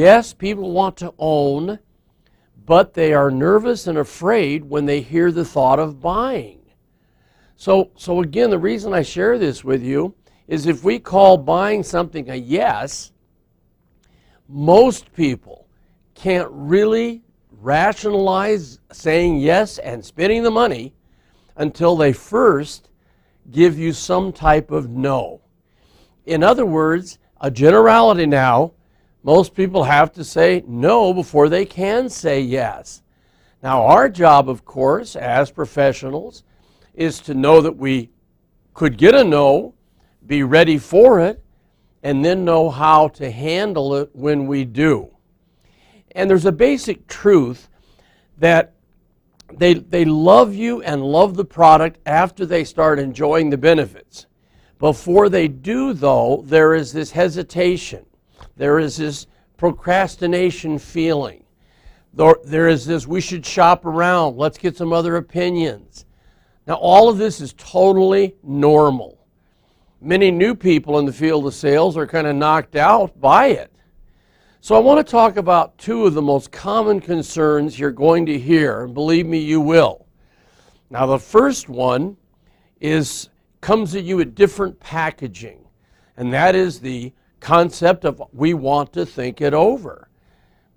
Yes, people want to own, but they are nervous and afraid when they hear the thought of buying. So again, the reason I share this with you is if we call buying something a yes, most people can't really rationalize saying yes and spending the money until they first give you some type of no. In other words, a generality now, most people have to say no before they can say yes. Now, our job, of course, as professionals, is to know that we could get a no, be ready for it, and then know how to handle it when we do. And there's a basic truth that they love you and love the product after they start enjoying the benefits. Before they do, though, there is this hesitation. There is this procrastination feeling. There is this, we should shop around, let's get some other opinions. Now, all of this is totally normal. Many new people in the field of sales are kind of knocked out by it. So I want to talk about two of the most common concerns you're going to hear, and believe me, you will. Now, the first one comes at you with different packaging, and that is the concept of we want to think it over.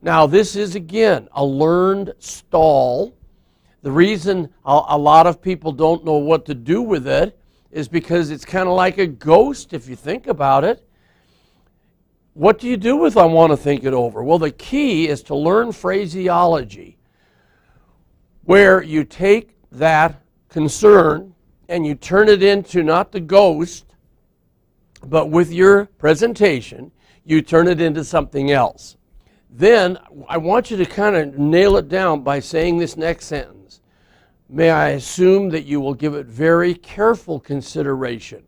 Now, this is, again, a learned stall. The reason a lot of people don't know what to do with it is because it's kind of like a ghost if you think about it. What do you do with I want to think it over? Well, the key is to learn phraseology where you take that concern and you turn it into not the ghost, but with your presentation, you turn it into something else. Then I want you to kind of nail it down by saying this next sentence. May I assume that you will give it very careful consideration?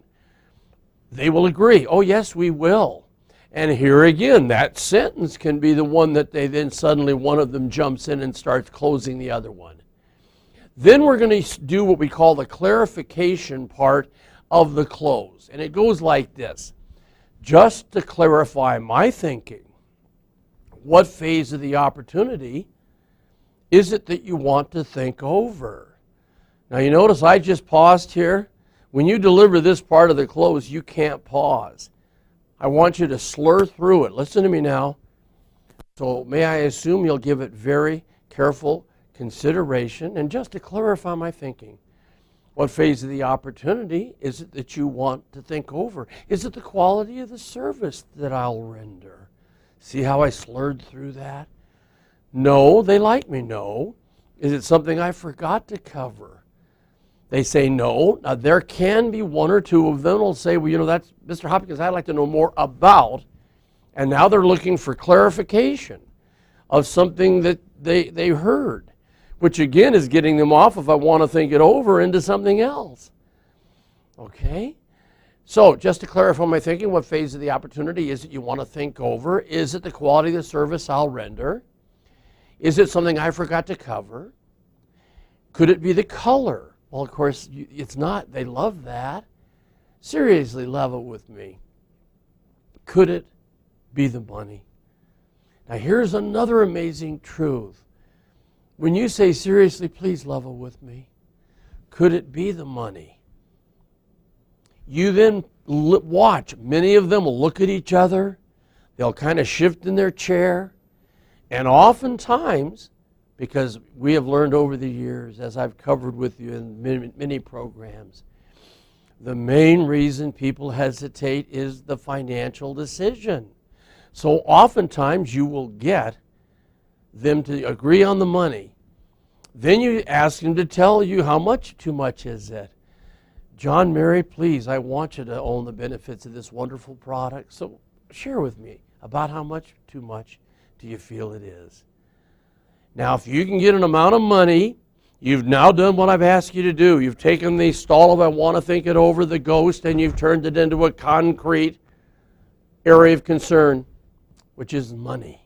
They will agree. Oh, yes, we will. And here again, that sentence can be the one that they then suddenly one of them jumps in and starts closing the other one. Then we're going to do what we call the clarification part of the close. And it goes like this. Just to clarify my thinking, what phase of the opportunity is it that you want to think over? Now you notice I just paused here. When you deliver this part of the close, you can't pause. I want you to slur through it. Listen to me now. So may I assume you'll give it very careful consideration, and just to clarify my thinking, what phase of the opportunity is it that you want to think over? Is it the quality of the service that I'll render? See how I slurred through that? No, they like me. No. Is it something I forgot to cover? They say no. Now, there can be one or two of them who will say, well, you know, that's Mr. Hopkins, I'd like to know more about. And now they're looking for clarification of something that they heard, which again is getting them off of I want to think it over into something else. Okay? So just to clarify my thinking, what phase of the opportunity is it you want to think over? Is it the quality of the service I'll render? Is it something I forgot to cover? Could it be the color? Well, of course, it's not. They love that. Seriously, level with me. Could it be the money? Now, here's another amazing truth. When you say, seriously, please level with me, could it be the money? You then watch. Many of them will look at each other. They'll kind of shift in their chair. And oftentimes, because we have learned over the years, as I've covered with you in many programs, the main reason people hesitate is the financial decision. So oftentimes you will get them to agree on the money. Then you ask them to tell you how much too much is it. John, Mary, please, I want you to own the benefits of this wonderful product. So share with me about how much too much do you feel it is. Now, if you can get an amount of money, you've now done what I've asked you to do. You've taken the stall of I want to think it over, the ghost, and you've turned it into a concrete area of concern, which is money.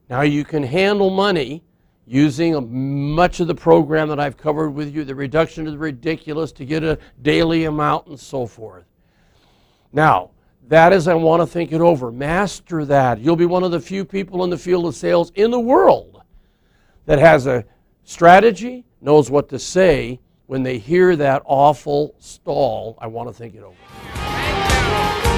Now, you can handle money using much of the program that I've covered with you, the reduction to the ridiculous to get a daily amount and so forth. Now, That is, I want to think it over. Master that. You'll be one of the few people in the field of sales in the world that has a strategy, knows what to say when they hear that awful stall. I want to think it over.